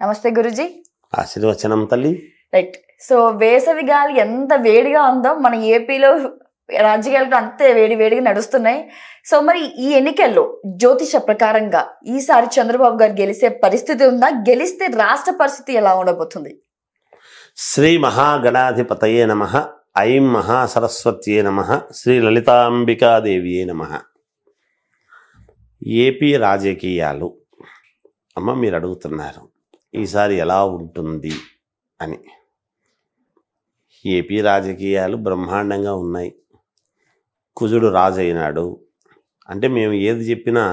నమస్తే గురుజీ. ఆశీర్వచనం తల్లి. రైట్. సో వేసవి గాలి ఎంత వేడిగా ఉందో మన ఏపీలో రాజకీయాలు అంతే వేడిగా నడుస్తున్నాయి. సో మరి ఈ ఎన్నికల్లో జ్యోతిష ప్రకారంగా ఈసారి చంద్రబాబు గారు గెలిచే పరిస్థితి ఉందా? గెలిస్తే రాష్ట్ర పరిస్థితి ఎలా ఉండబోతుంది? శ్రీ మహాగణాధిపతయే నమః. ఐం మహాసరస్వత్యే నమః. శ్రీ లలితాంబికాదేవియే నమః. ఏపీ రాజకీయాలు అమ్మ మీరు అడుగుతున్నారు ఈసారి ఎలా ఉంటుంది అని. ఏపీ రాజకీయాలు బ్రహ్మాండంగా ఉన్నాయి. కుజుడు రాజు అయినాడు అంటే మేము ఏది చెప్పినా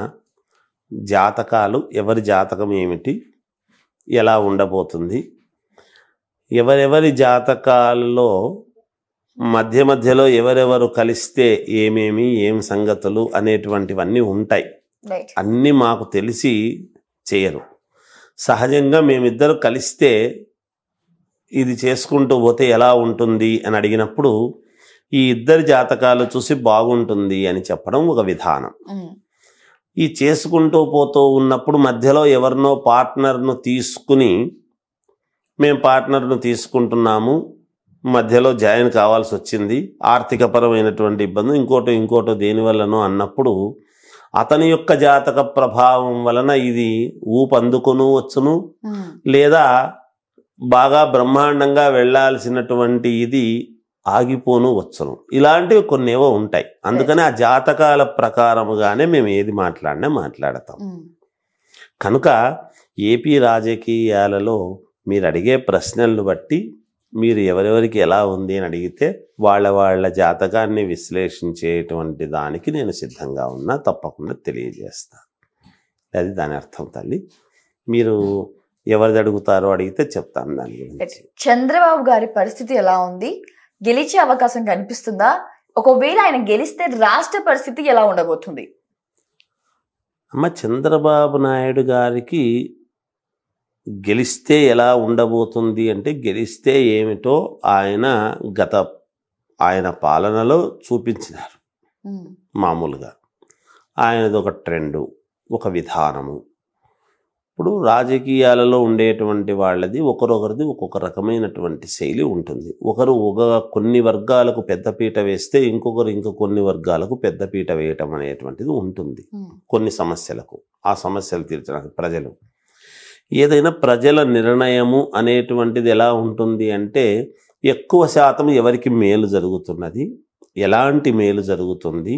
జాతకాలు, ఎవరి జాతకం ఏమిటి, ఎలా ఉండబోతుంది, ఎవరెవరి జాతకాలలో మధ్యలో ఎవరెవరు కలిస్తే ఏం సంగతులు అనేటువంటివన్నీ ఉంటాయి. అన్నీ మాకు తెలిసి చేయరు. సహజంగా మేమిద్దరు కలిస్తే ఇది చేసుకుంటూ పోతే ఎలా ఉంటుంది అని అడిగినప్పుడు ఈ ఇద్దరి జాతకాలు చూసి బాగుంటుంది అని చెప్పడం ఒక విధానం. ఈ చేసుకుంటూ పోతూ ఉన్నప్పుడు మధ్యలో ఎవరినో పార్ట్నర్ను తీసుకుని మేము పార్ట్నర్ను తీసుకుంటున్నాము, మధ్యలో జాయిన్ కావాల్సి వచ్చింది, ఆర్థికపరమైనటువంటి ఇబ్బంది ఇంకోటో దేనివల్లనో అన్నప్పుడు అతని యొక్క జాతక ప్రభావం వలన ఇది ఊపందుకును వచ్చును, లేదా బాగా బ్రహ్మాండంగా వెళ్లాల్సినటువంటి ఇది ఆగిపోను వచ్చును. ఇలాంటివి కొన్నేవో ఉంటాయి. అందుకని ఆ జాతకాల ప్రకారముగానే మేము ఏది మాట్లాడినా మాట్లాడతాం. కనుక ఏపీ రాజకీయాలలో మీరు అడిగే ప్రశ్నలను బట్టి మీరు ఎవరెవరికి ఎలా ఉంది అని అడిగితే వాళ్ళ జాతకాన్ని విశ్లేషించేటువంటి దానికి నేను సిద్ధంగా ఉన్నా, తప్పకుండా తెలియజేస్తాను. అది దాని అర్థం తల్లి. మీరు ఎవరిది అడుగుతారో అడిగితే చెప్తాను దాని గురించి. చంద్రబాబు గారి పరిస్థితి ఎలా ఉంది? గెలిచే అవకాశం కనిపిస్తుందా? ఒకవేళ ఆయన గెలిస్తే రాష్ట్ర పరిస్థితి ఎలా ఉండబోతుంది? అమ్మ చంద్రబాబు నాయుడు గారికి గెలిస్తే ఎలా ఉండబోతుంది అంటే, గెలిస్తే ఏమిటో ఆయన పాలనలో చూపించినారు. మామూలుగా ఆయనది ఒక ట్రెండు, ఒక విధానము. ఇప్పుడు రాజకీయాలలో ఉండేటువంటి వాళ్ళది ఒకరొకరిది ఒక్కొక్క రకమైనటువంటి శైలి ఉంటుంది. ఒకరు కొన్ని వర్గాలకు పెద్దపీట వేస్తే ఇంకొకరు కొన్ని వర్గాలకు పెద్దపీట వేయటం అనేటువంటిది ఉంటుంది. కొన్ని సమస్యలకు ఆ సమస్యలు తీర్చడానికి ప్రజలు ఏదైనా ప్రజల నిర్ణయము అనేటువంటిది ఎలా ఉంటుంది అంటే, ఎక్కువ శాతం ఎవరికి మేలు జరుగుతున్నది, ఎలాంటి మేలు జరుగుతుంది,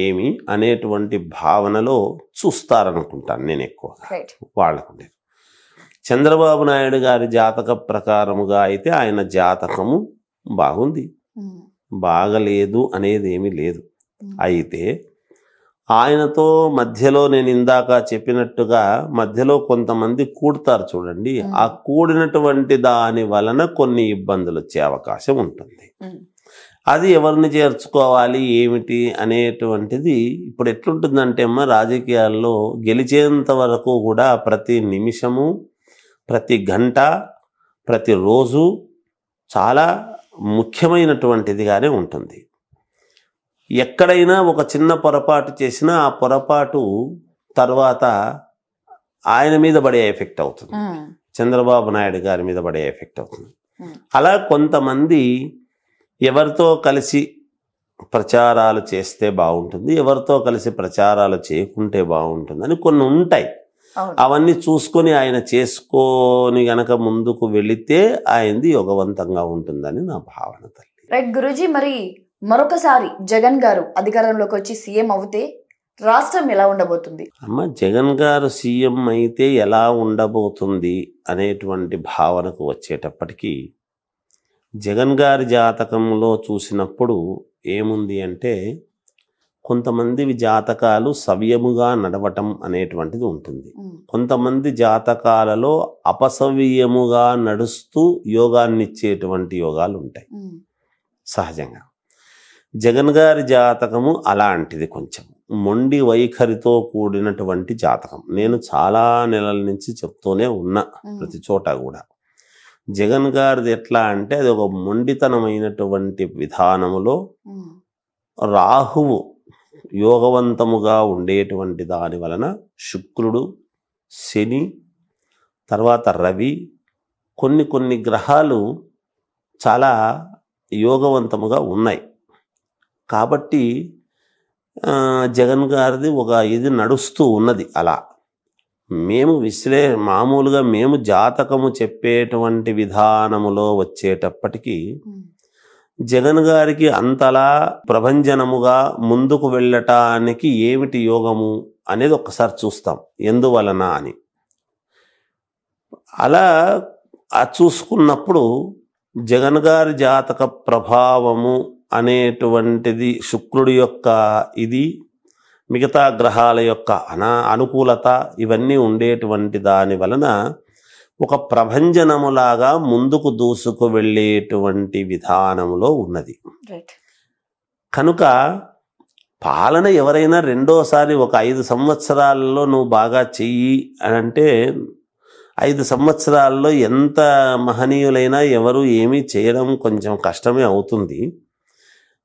ఏమి అనేటువంటి భావనలో చూస్తారనుకుంటాను నేను ఎక్కువగా వాళ్ళకు. చంద్రబాబు నాయుడు గారి జాతక ప్రకారముగా అయితే ఆయన జాతకము బాగుంది, బాగలేదు అనేది ఏమీ లేదు. అయితే ఆయనతో మధ్యలో నేను ఇందాక చెప్పినట్టుగా మధ్యలో కొంతమంది కూడతారు చూడండి, ఆ కూడినటువంటి దాని వలన కొన్ని ఇబ్బందులు వచ్చే అవకాశం ఉంటుంది. అది ఎవరిని చేర్చుకోవాలి ఏమిటి అనేటువంటిది ఇప్పుడు ఎట్లుంటుందంటే అమ్మ, రాజకీయాల్లో గెలిచేంత వరకు కూడా ప్రతి నిమిషము, ప్రతి గంట, ప్రతిరోజు చాలా ముఖ్యమైనటువంటిదిగానే ఉంటుంది. ఎక్కడైనా ఒక చిన్న పొరపాటు చేసినా ఆ పొరపాటు తర్వాత ఆయన మీద పడే ఎఫెక్ట్ అవుతుంది, చంద్రబాబు నాయుడు గారి మీద పడే ఎఫెక్ట్ అవుతుంది. అలా కొంతమంది ఎవరితో కలిసి ప్రచారాలు చేస్తే బాగుంటుంది, ఎవరితో కలిసి ప్రచారాలు చేయకుంటే బాగుంటుంది అని కొన్ని ఉంటాయి. అవన్నీ చూసుకొని ఆయన చేసుకొని గనక ముందుకు వెళితే ఆయనది యోగవంతంగా ఉంటుందని నా భావన తల్లి. రైట్ గురూజీ, మరి మరొకసారి జగన్ గారు అధికారంలోకి వచ్చి సీఎం అవుతే రాష్ట్రం ఎలా ఉండబోతుంది? అమ్మ జగన్ గారు సీఎం అయితే ఎలా ఉండబోతుంది అనేటువంటి భావనకు వచ్చేటప్పటికీ, జగన్ గారి జాతకంలో చూసినప్పుడు ఏముంది అంటే, కొంతమంది జాతకాలు సవ్యముగా నడవటం అనేటువంటిది ఉంటుంది. కొంతమంది జాతకాలలో అపసవ్యముగా నడుస్తూ యోగాన్ని ఇచ్చేటువంటి యోగాలు ఉంటాయి సహజంగా. జగన్ గారి జాతకము అలాంటిది, కొంచెం మొండి వైఖరితో కూడినటువంటి జాతకం. నేను చాలా నెలల నుంచి చెప్తూనే ఉన్నా ప్రతి చోట కూడా. జగన్ గారిది ఎట్లా అంటే అది ఒక మొండితనమైనటువంటి విధానములో రాహువు యోగవంతముగా ఉండేటువంటి దాని వలన శుక్రుడు, శని, తర్వాత రవి, కొన్ని కొన్ని గ్రహాలు చాలా యోగవంతముగా ఉన్నాయి. కాబట్టి జగన్ గారిది ఒక ఇది నడుస్తూ ఉన్నది. అలా మేము మామూలుగా మేము జాతకము చెప్పేటువంటి విధానములో వచ్చేటప్పటికీ జగన్ గారికి అంతలా ప్రభంజనముగా ముందుకు వెళ్ళటానికి ఏమిటి యోగము అనేది ఒక్కసారి చూస్తాం, ఎందువలన అని. అలా చూసుకున్నప్పుడు జగన్ గారి జాతక ప్రభావము అనేటువంటిది శుక్రుడి యొక్క ఇది, మిగతా గ్రహాల యొక్క అనుకూలత ఇవన్నీ ఉండేటువంటి దాని వలన ఒక ప్రభంజనములాగా ముందుకు దూసుకు వెళ్ళేటువంటి విధానములో ఉన్నది. కనుక పాలన ఎవరైనా రెండోసారి ఒక 5 సంవత్సరాలలో నువ్వు బాగా చెయ్యి అని అంటే 5 సంవత్సరాల్లో ఎంత మహనీయులైనా ఎవరు ఏమీ చేయడం కొంచెం కష్టమే అవుతుంది.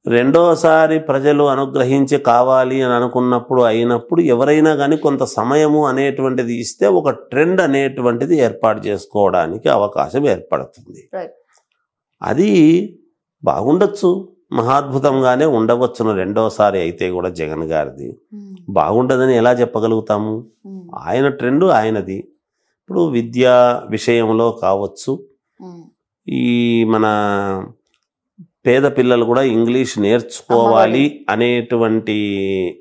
రెండోసారి ప్రజలు అనుగ్రహించి కావాలి అని అనుకున్నప్పుడు అయినప్పుడు ఎవరైనా కానీ కొంత సమయము అనేటువంటిది ఇస్తే ఒక ట్రెండ్ అనేటువంటిది ఏర్పాటు చేసుకోవడానికి అవకాశం ఏర్పడుతుంది. అది బాగుండొచ్చు, మహాద్భుతంగానే ఉండవచ్చును. రెండోసారి అయితే కూడా జగన్ గారిది బాగుండదని ఎలా చెప్పగలుగుతాము? ఆయన ట్రెండ్ ఆయనది. ఇప్పుడు విద్యా విషయంలో కావచ్చు, ఈ మన పేద పిల్లలు కూడా ఇంగ్లీష్ నేర్చుకోవాలి అనేటువంటి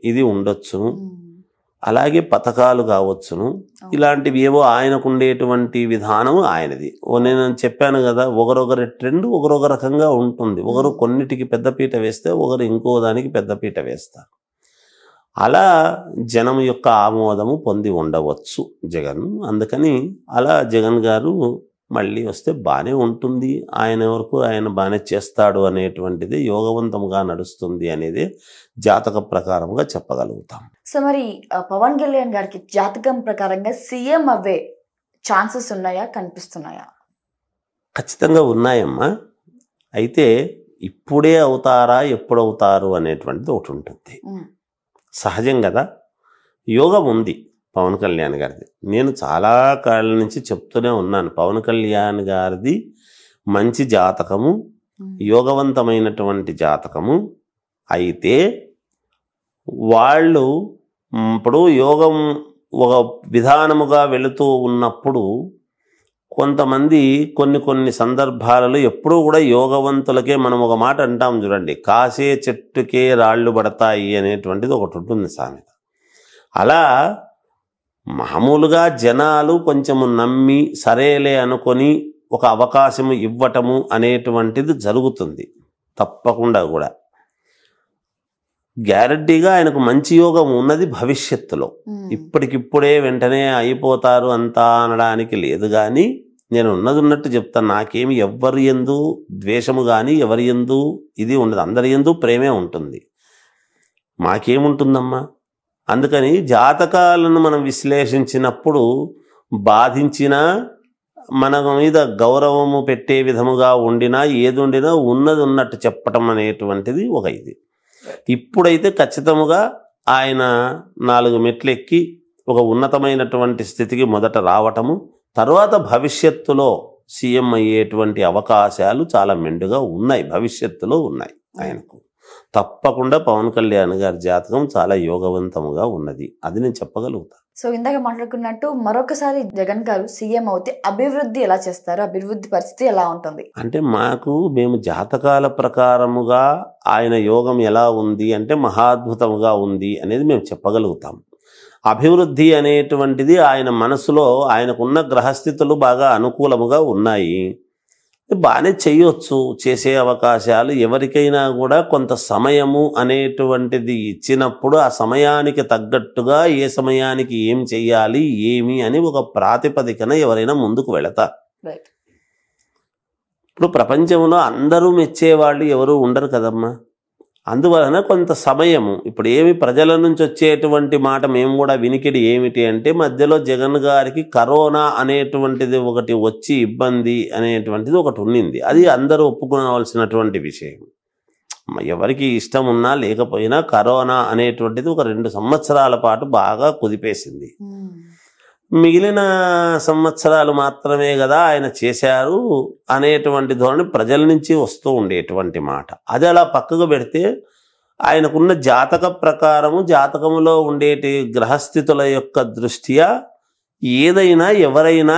ఇది ఉండొచ్చును. అలాగే పథకాలు కావచ్చును. ఇలాంటివి ఏవో ఆయనకు ఉండేటువంటి విధానం ఆయనది. నేను చెప్పాను కదా, ఒకరొకరి ట్రెండ్ ఒకరొక రకంగా ఉంటుంది. ఒకరు కొన్నిటికి పెద్దపీట వేస్తే ఒకరు ఇంకో దానికి పెద్దపీట వేస్తారు. అలా జనం యొక్క ఆమోదము పొంది ఉండవచ్చు జగన్. అందుకని అలా జగన్ గారు మళ్ళీ వస్తే బాగానే ఉంటుంది, ఆయన వరకు ఆయన బాగానే చేస్తాడు అనేటువంటిది యోగవంతముగా నడుస్తుంది అనేది జాతక ప్రకారంగా చెప్పగలుగుతాం. సో మరి పవన్ కళ్యాణ్ గారికి జాతకం ప్రకారంగా సీఎం అవే ఛాన్సెస్ ఉన్నాయా, కనిపిస్తున్నాయా? ఖచ్చితంగా ఉన్నాయమ్మా. అయితే ఇప్పుడే అవుతారా ఎప్పుడవుతారు అనేటువంటిది ఒకటి ఉంటుంది. సహజం కదా, యోగం ఉంది పవన్ కళ్యాణ్ గారిది. నేను చాలా కాళ్ళ నుంచి చెప్తూనే ఉన్నాను, పవన్ కళ్యాణ్ గారిది మంచి జాతకము, యోగవంతమైనటువంటి జాతకము. అయితే వాళ్ళు ఇప్పుడు యోగం ఒక విధానముగా వెళుతూ ఉన్నప్పుడు కొంతమంది కొన్ని సందర్భాలలో ఎప్పుడూ కూడా యోగవంతులకే మనం ఒక మాట అంటాం చూడండి, కాసే చెట్టుకే రాళ్ళు పడతాయి అనేటువంటిది ఒకటి ఉంటుంది సామెత. అలా మామూలుగా జనాలు కొంచెము నమ్మి సరేలే అనుకొని ఒక అవకాశము ఇవ్వటము అనేటువంటిది జరుగుతుంది తప్పకుండా కూడా. గ్యారంటీగా ఆయనకు మంచి యోగం ఉన్నది భవిష్యత్తులో. ఇప్పటికిప్పుడే వెంటనే అయిపోతారు అంతా అనడానికి లేదు. కానీ నేను ఉన్నది ఉన్నట్టు చెప్తాను, నాకేమి ఎవరి యందు ద్వేషము కానీ ఎవరి యందు ఇది ఉండదు, అందరి యందు ప్రేమే ఉంటుంది. మాకేముంటుందమ్మా? అందుకని జాతకాలను మనం విశ్లేషించినప్పుడు బాధించినా మన మీద గౌరవము పెట్టే విధముగా ఉండినా ఏది ఉండినా ఉన్నది ఉన్నట్టు చెప్పటం అనేటువంటిది ఒక ఇది. ఇప్పుడైతే ఖచ్చితముగా ఆయన 4 మెట్లు ఎక్కి ఒక ఉన్నతమైనటువంటి స్థితికి మొదట రావటము, తర్వాత భవిష్యత్తులో సీఎం అయ్యేటువంటి అవకాశాలు చాలా మెండుగా ఉన్నాయి, భవిష్యత్తులో ఉన్నాయి ఆయనకు. తప్పకుండా పవన్ కళ్యాణ్ గారి జాతకం చాలా యోగవంతముగా ఉన్నది, అది నేను చెప్పగలుగుతాను. సో ఇందాక మాట్లాడుకున్నట్టు మరొకసారి జగన్ గారు సీఎం అవుతే అభివృద్ధి ఎలా చేస్తారు, అభివృద్ధి పరిస్థితి ఎలా ఉంటుంది? అంటే మేము జాతకాల ప్రకారముగా ఆయన యోగం ఎలా ఉంది అంటే మహాద్భుతముగా ఉంది అనేది మేము చెప్పగలుగుతాం. అభివృద్ధి అనేటువంటిది ఆయన మనసులో ఆయనకున్న గ్రహస్థితులు బాగా అనుకూలముగా ఉన్నాయి, బాగానే చేయొచ్చు, చేసే అవకాశాలు. ఎవరికైనా కూడా కొంత సమయము అనేటువంటిది ఇచ్చినప్పుడు ఆ సమయానికి తగ్గట్టుగా ఏ సమయానికి ఏం చెయ్యాలి ఏమి అని ఒక ప్రాతిపదికన ఎవరైనా ముందుకు వెళతారు. ఇప్పుడు ప్రపంచంలో అందరూ మెచ్చేవాళ్ళు ఎవరు ఉండరు కదమ్మా. అందువలన కొంత సమయము, ఇప్పుడు ఏమి ప్రజల నుంచి వచ్చేటువంటి మాట మేము కూడా వినికిడి ఏమిటి అంటే మధ్యలో జగన్ గారికి కరోనా అనేటువంటిది ఒకటి వచ్చి ఇబ్బంది అనేటువంటిది ఒకటి ఉన్నింది. అది అందరూ ఒప్పుకోవాల్సినటువంటి విషయం. ఎవరికి ఇష్టం ఉన్నా లేకపోయినా కరోనా అనేటువంటిది ఒక 2 సంవత్సరాల పాటు బాగా కుదిపేసింది. మిగిలిన సంవత్సరాలు మాత్రమే కదా ఆయన చేశారు అనేటువంటి ధోరణి ప్రజల నుంచి వస్తూ ఉండేటువంటి మాట. అది అలా పక్కకు పెడితే ఆయనకున్న జాతక ప్రకారము, జాతకములో ఉండేటి గ్రహస్థితుల యొక్క దృష్ట్యా ఏదైనా ఎవరైనా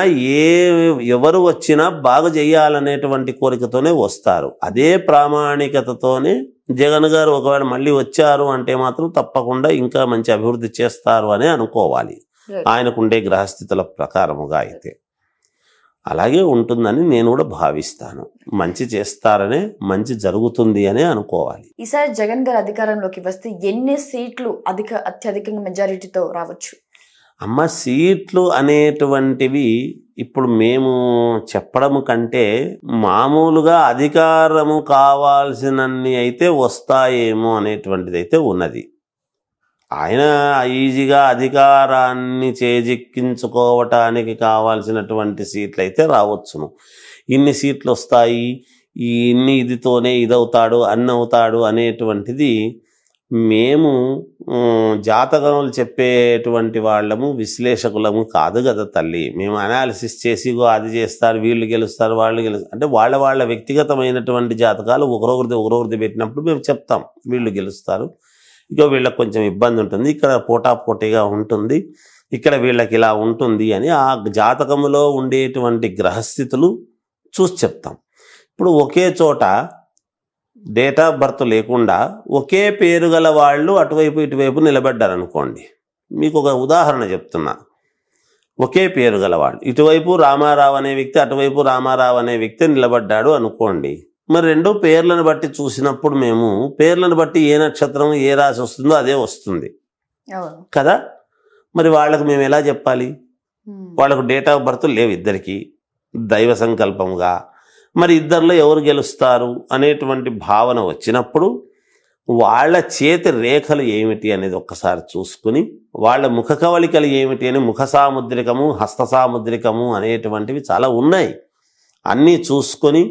ఎవరు వచ్చినా బాగా చేయాలనేటువంటి కోరికతోనే వస్తారు. అదే ప్రామాణికతతోనే జగన్ గారు ఒకవేళ మళ్ళీ వచ్చారు అంటే మాత్రం తప్పకుండా ఇంకా మంచి అభివృద్ధి చేస్తారు అని అనుకోవాలి, ఆయనకుండే గ్రహస్థితుల ప్రకారముగా. అయితే అలాగే ఉంటుందని నేను కూడా భావిస్తాను. మంచి చేస్తారనే, మంచి జరుగుతుంది అనే అనుకోవాలి. ఈసారి జగన్ గారు అధికారంలోకి వస్తే ఎన్ని సీట్లు అత్యధికంగా మెజారిటీతో రావచ్చు? అమ్మ, సీట్లు అనేటువంటివి ఇప్పుడు మేము చెప్పడం కంటే మామూలుగా అధికారము కావాల్సినన్ని అయితే వస్తాయేమో అనేటువంటిది అయితే ఉన్నది. ఆయన ఈజీగా అధికారాన్ని చేజిక్కించుకోవటానికి కావాల్సినటువంటి సీట్లు అయితే రావచ్చును. ఇన్ని సీట్లు వస్తాయి, ఇన్ని ఇదితోనే ఇదవుతాడు అన్నవుతాడు అనేటువంటిది మేము జాతకములు చెప్పేటువంటి వాళ్ళము, విశ్లేషకులము కాదు కదా తల్లి. మేము అనాలిసిస్ చేసి అది చేస్తారు, వీళ్ళు గెలుస్తారు, వాళ్ళు గెలుస్తారు అంటే వాళ్ళ వ్యక్తిగతమైనటువంటి జాతకాలు ఒకరొకరిది పెట్టినప్పుడు మేము చెప్తాం వీళ్ళు గెలుస్తారు, ఇక వీళ్ళకి కొంచెం ఇబ్బంది ఉంటుంది, ఇక్కడ పోటాపోటీగా ఉంటుంది, ఇక్కడ వీళ్ళకి ఇలా ఉంటుంది అని ఆ జాతకములో ఉండేటువంటి గ్రహస్థితులు చూసి చెప్తాం. ఇప్పుడు ఒకే చోట డేట్ ఆఫ్ బర్త్ లేకుండా ఒకే పేరు గల వాళ్ళు అటువైపు ఇటువైపు నిలబడ్డారనుకోండి. మీకు ఒక ఉదాహరణ చెప్తున్నా. ఒకే పేరు గల వాళ్ళు, ఇటువైపు రామారావు అనే వ్యక్తి, అటువైపు రామారావు అనే వ్యక్తి నిలబడ్డాడు అనుకోండి. మరి రెండు పేర్లను బట్టి చూసినప్పుడు మేము పేర్లను బట్టి ఏ నక్షత్రం ఏ రాశి వస్తుందో అదే వస్తుంది కదా. మరి వాళ్ళకు మేము ఎలా చెప్పాలి? వాళ్ళకు డేట్ ఆఫ్ బర్త్ లేవు ఇద్దరికి, దైవ సంకల్పంగా. మరి ఇద్దరిలో ఎవరు గెలుస్తారు అనేటువంటి భావన వచ్చినప్పుడు వాళ్ళ చేతి రేఖలు ఏమిటి అనేది ఒక్కసారి చూసుకుని, వాళ్ళ ముఖ కవళికలు ఏమిటి అని, ముఖ సాముద్రికము, హస్త సాముద్రికము అనేటువంటివి చాలా ఉన్నాయి. అన్నీ చూసుకొని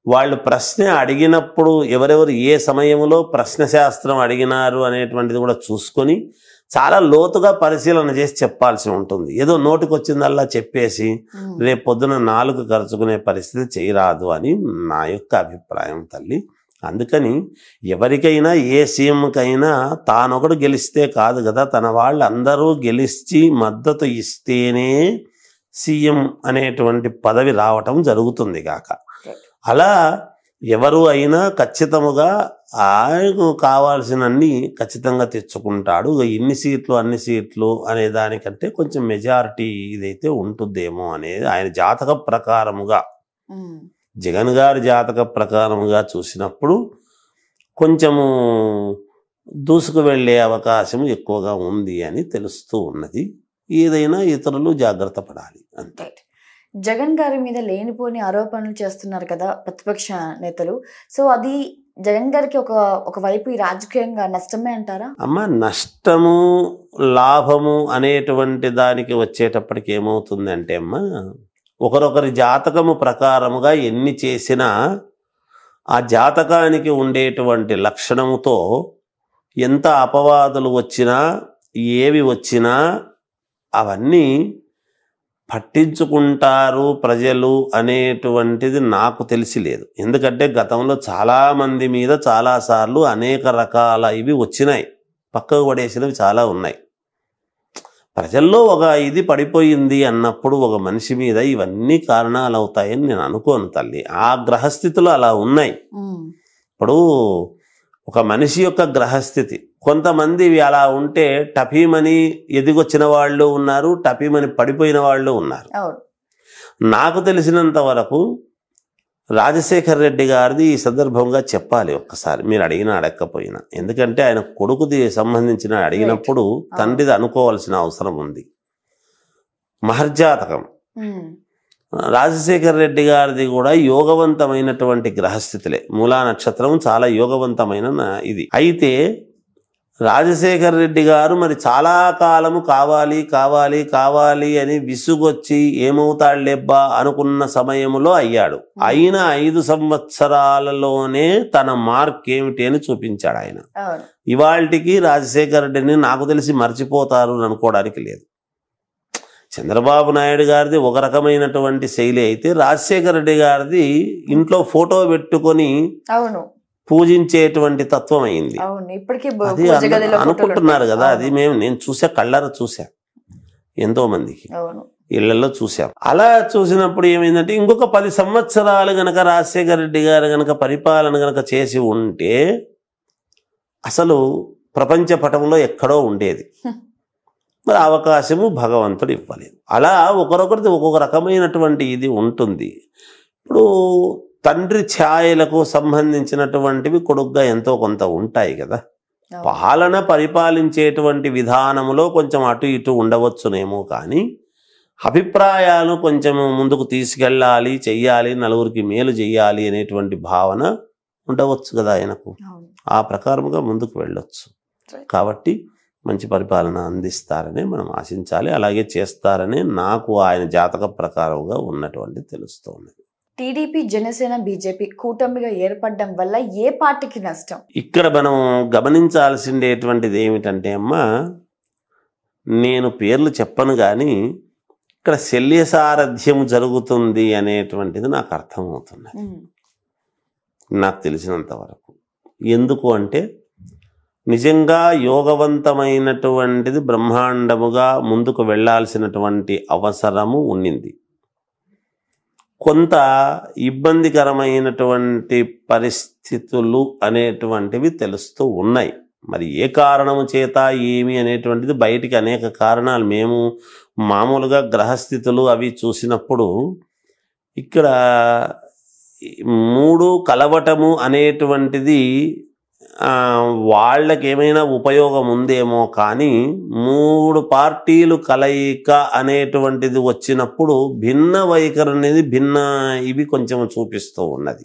వాళ్ళు ప్రశ్న అడిగినప్పుడు ఎవరెవరు ఏ సమయంలో ప్రశ్న శాస్త్రం అడిగినారు అనేటువంటిది కూడా చూసుకొని చాలా లోతుగా పరిశీలన చేసి చెప్పాల్సి ఉంటుంది. ఏదో నోటికొచ్చిందల్లా చెప్పేసి రేపు పొద్దున 4 ఖర్చుకునే పరిస్థితి చేయరాదు అని నా యొక్క అభిప్రాయం తల్లి. అందుకని ఎవరికైనా ఏ సీఎంకైనా తానొకడు గెలిస్తే కాదు కదా, తన వాళ్ళు అందరూ గెలిచి మద్దతు ఇస్తేనే సీఎం అనేటువంటి పదవి రావటం జరుగుతుంది కాక. అలా ఎవరు అయినా ఖచ్చితముగా ఆయనకు కావాల్సినన్ని ఖచ్చితంగా తెచ్చుకుంటాడు. ఇన్ని సీట్లు అన్ని సీట్లు అనే దానికంటే కొంచెం మెజారిటీ ఇదైతే ఉంటుందేమో అనేది ఆయన జాతక ప్రకారముగా, జగన్ గారి జాతక ప్రకారముగా చూసినప్పుడు కొంచెము దూసుకు వెళ్ళే అవకాశం ఎక్కువగా ఉంది అని తెలుస్తూ ఉన్నది. ఏదైనా ఇతరులు జాగ్రత్త పడాలి అంతే. జగన్ గారి మీద లేనిపోని ఆరోపణలు చేస్తున్నారు కదా ప్రతిపక్ష నేతలు. సో అది జగన్ గారికి ఒక వైపు ఈ రాజకీయంగా నష్టమే అంటారా? అమ్మ, నష్టము లాభము అనేటువంటి దానికి వచ్చేటప్పటికి ఏమవుతుంది అంటే అమ్మ, ఒకరొకరి జాతకము ప్రకారముగా ఎన్ని చేసినా ఆ జాతకానికి ఉండేటువంటి లక్షణముతో ఎంత అపవాదులు వచ్చినా ఏవి వచ్చినా అవన్నీ పట్టించుకుంటారు ప్రజలు అనేటువంటిది నాకు తెలిసి లేదు. ఎందుకంటే గతంలో చాలామంది మీద చాలాసార్లు అనేక రకాల ఇవి వచ్చినాయి, పక్కకు పడేసినవి చాలా ఉన్నాయి. ప్రజల్లో ఒక ఇది పడిపోయింది అన్నప్పుడు ఒక మనిషి మీద ఇవన్నీ కారణాలు అవుతాయని నేను అనుకోను తల్లి. ఆ గ్రహస్థితులు అలా ఉన్నాయి. ఇప్పుడు ఒక మనిషి యొక్క గ్రహస్థితి, కొంతమంది అలా ఉంటే టపీమని ఎదిగొచ్చిన వాళ్ళు ఉన్నారు, టపీమని పడిపోయిన వాళ్ళు ఉన్నారు. నాకు తెలిసినంత వరకు రాజశేఖర్ రెడ్డి గారిది ఈ సందర్భంగా చెప్పాలి ఒక్కసారి, మీరు అడిగినా అడగకపోయినా. ఎందుకంటే ఆయన కొడుకుది సంబంధించిన అడిగినప్పుడు తండ్రిది అనుకోవాల్సిన అవసరం ఉంది. మహర్జాతకం రాజశేఖర్ రెడ్డి గారిది కూడా యోగవంతమైనటువంటి గ్రహస్థితులే. మూలా నక్షత్రం చాలా యోగవంతమైన ఇది. అయితే రాజశేఖర్ రెడ్డి గారు మరి చాలా కాలము కావాలి కావాలి కావాలి అని విసుగొచ్చి ఏమవుతాడులేబ్బా అనుకున్న సమయంలో అయ్యాడు. అయిన 5 సంవత్సరాలలోనే తన మార్క్ ఏమిటి అని చూపించాడు ఆయన. ఇవాళకి రాజశేఖర్ రెడ్డిని నాకు తెలిసి మర్చిపోతారు అనుకోవడానికి లేదు. చంద్రబాబు నాయుడు గారిది ఒక రకమైనటువంటి శైలి అయితే రాజశేఖర రెడ్డి గారిది ఇంట్లో ఫోటో పెట్టుకొని అవును పూజించేటువంటి తత్వం అయింది. అవును ఇప్పటికీ అది అనుకుంటున్నారు కదా, అది నేను చూసా, కళ్ళారా చూసా, ఎంతో మందికి అవును ఇళ్లలో చూసాం. అలా చూసినప్పుడు ఏమైందంటే ఇంకొక 10 సంవత్సరాలు గనక రాజశేఖర రెడ్డి గారు గనక పరిపాలన గనక చేసి ఉంటే అసలు ప్రపంచ పటంలో ఎక్కడో ఉండేది. మరి అవకాశము భగవంతుడు ఇవ్వలేదు. అలా ఒకరొకరిది ఒక్కొక్క రకమైనటువంటి ఇది ఉంటుంది. ఇప్పుడు తండ్రి ఛాయలకు సంబంధించినటువంటివి కొడుగ్గా ఎంతో కొంత ఉంటాయి కదా. పాలన పరిపాలించేటువంటి విధానంలో కొంచెం అటు ఇటు ఉండవచ్చునేమో, కానీ అభిప్రాయాలు కొంచెం ముందుకు తీసుకెళ్ళాలి, చెయ్యాలి, నలుగురికి మేలు చెయ్యాలి అనేటువంటి భావన ఉండవచ్చు కదా ఆయనకు. ఆ ప్రకారముగా ముందుకు వెళ్ళొచ్చు. కాబట్టి మంచి పరిపాలన అందిస్తారని మనం ఆశించాలి. అలాగే చేస్తారని నాకు ఆయన జాతక ప్రకారంగా ఉన్నటువంటి తెలుస్తోంది. టీడీపీ, జనసేన, బీజేపీ కూటమిగా ఏర్పడడం వల్ల ఏ పార్టీకి నష్టం? ఇక్కడ మనం గమనించాల్సిందేటువంటిది ఏమిటంటే అమ్మా, నేను పేర్లు చెప్పను కానీ ఇక్కడ శల్య సారథ్యం జరుగుతుంది అనేటువంటిది నాకు అర్థమవుతుంది, నాకు తెలిసినంత వరకు. ఎందుకు అంటే నిజంగా యోగవంతమైనటువంటిది బ్రహ్మాండముగా ముందుకు వెళ్ళాల్సినటువంటి అవసరము ఉన్నింది. కొంత ఇబ్బందికరమైనటువంటి పరిస్థితులు అనేటువంటివి తెలుస్తూ ఉన్నాయి. మరి ఏ కారణము చేత ఏమి అనేటువంటిది బయటికి అనేక కారణాలు, మేము మామూలుగా గ్రహస్థితులు అవి చూసినప్పుడు ఇక్కడ 3 కలవటము అనేటువంటిది వాళ్ళకి ఏమైనా ఉపయోగం ఉందేమో, కానీ 3 పార్టీలు కలయిక అనేటువంటిది వచ్చినప్పుడు భిన్న వైఖరి అనేది ఇవి కొంచెం చూపిస్తూ ఉన్నది.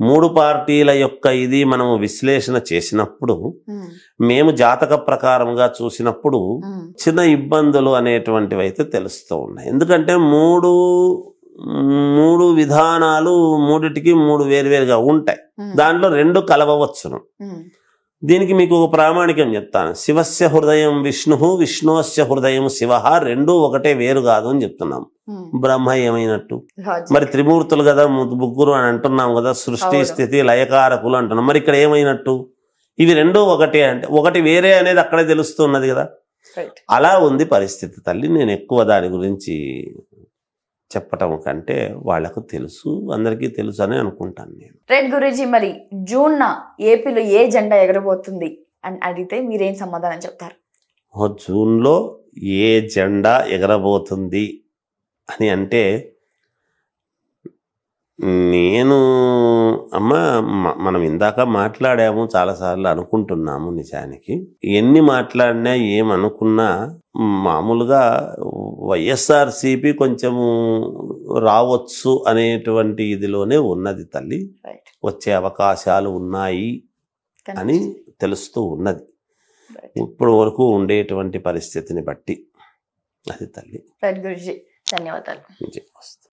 3 పార్టీల యొక్క ఇది మనము విశ్లేషణ చేసినప్పుడు, మేము జాతక ప్రకారంగా చూసినప్పుడు చిన్న ఇబ్బందులు అనేటువంటివి అయితే తెలుస్తూ ఉన్నాయి. ఎందుకంటే మూడు విధానాలు, మూడిటికి 3 వేరువేరుగా ఉంటాయి. దాంట్లో 2 కలవవచ్చును. దీనికి మీకు ఒక ప్రామాణికం చెప్తాను. శివస్య హృదయం విష్ణు, విష్ణువస్య హృదయం శివ, 2 ఒకటే, వేరు కాదు అని చెప్తున్నాం. బ్రహ్మ ఏమైనట్టు? మరి త్రిమూర్తులు కదా, ముగ్గురు అని అంటున్నాం కదా, సృష్టి స్థితి లయకారకులు అంటున్నాం. మరి ఇక్కడ ఏమైనట్టు? ఇవి 2 ఒకటే అంటే ఒకటి వేరే అనేది అక్కడే తెలుస్తున్నది కదా. అలా ఉంది పరిస్థితి తల్లి. నేను ఎక్కువ దాని గురించి చెప్పటం కంటే వాళ్లకు తెలుసు, అందరికీ తెలుసు అని అనుకుంటాను నేను. రైట్ గురూజీ, మరి జూన్ ఏపీలో ఏ జెండా ఎగరబోతుంది అని అడిగితే మీరేం సమాధానం చెప్తారు? జూన్లో ఏ జెండా ఎగరబోతుంది అని అంటే, నేను మనం ఇందాక మాట్లాడాము, చాలాసార్లు అనుకుంటున్నాము. నిజానికి ఎన్ని మాట్లాడినా ఏమనుకున్నా మామూలుగా వైఎస్ఆర్సీపీ కొంచెము రావచ్చు అనేటువంటి ఇదిలోనే ఉన్నది తల్లి. వచ్చే అవకాశాలు ఉన్నాయి అని తెలుస్తూ ఉన్నది ఇప్పుడు వరకు ఉండేటువంటి పరిస్థితిని బట్టి. అది తల్లి. ధన్యవాదాలు.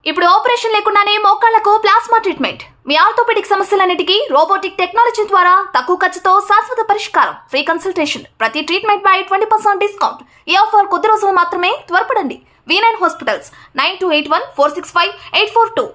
ఇప్పుడు ఆపరేషన్ లేకుండానే మోకాళ్లకు ప్లాస్మా ట్రీట్మెంట్. మీ ఆర్థోపెడిక్ సమస్యలన్నిటికీ రోబోటిక్ టెక్నాలజీ ద్వారా తక్కువ ఖర్చుతో శాశ్వత పరిష్కారం. Free consultation. ప్రతి ట్రీట్మెంట్ పై 20% డిస్కౌంట్. ఈ ఆఫర్ కొద్ది రోజులు మాత్రమే. త్వరపడండి. V9 hospitals 9281465842.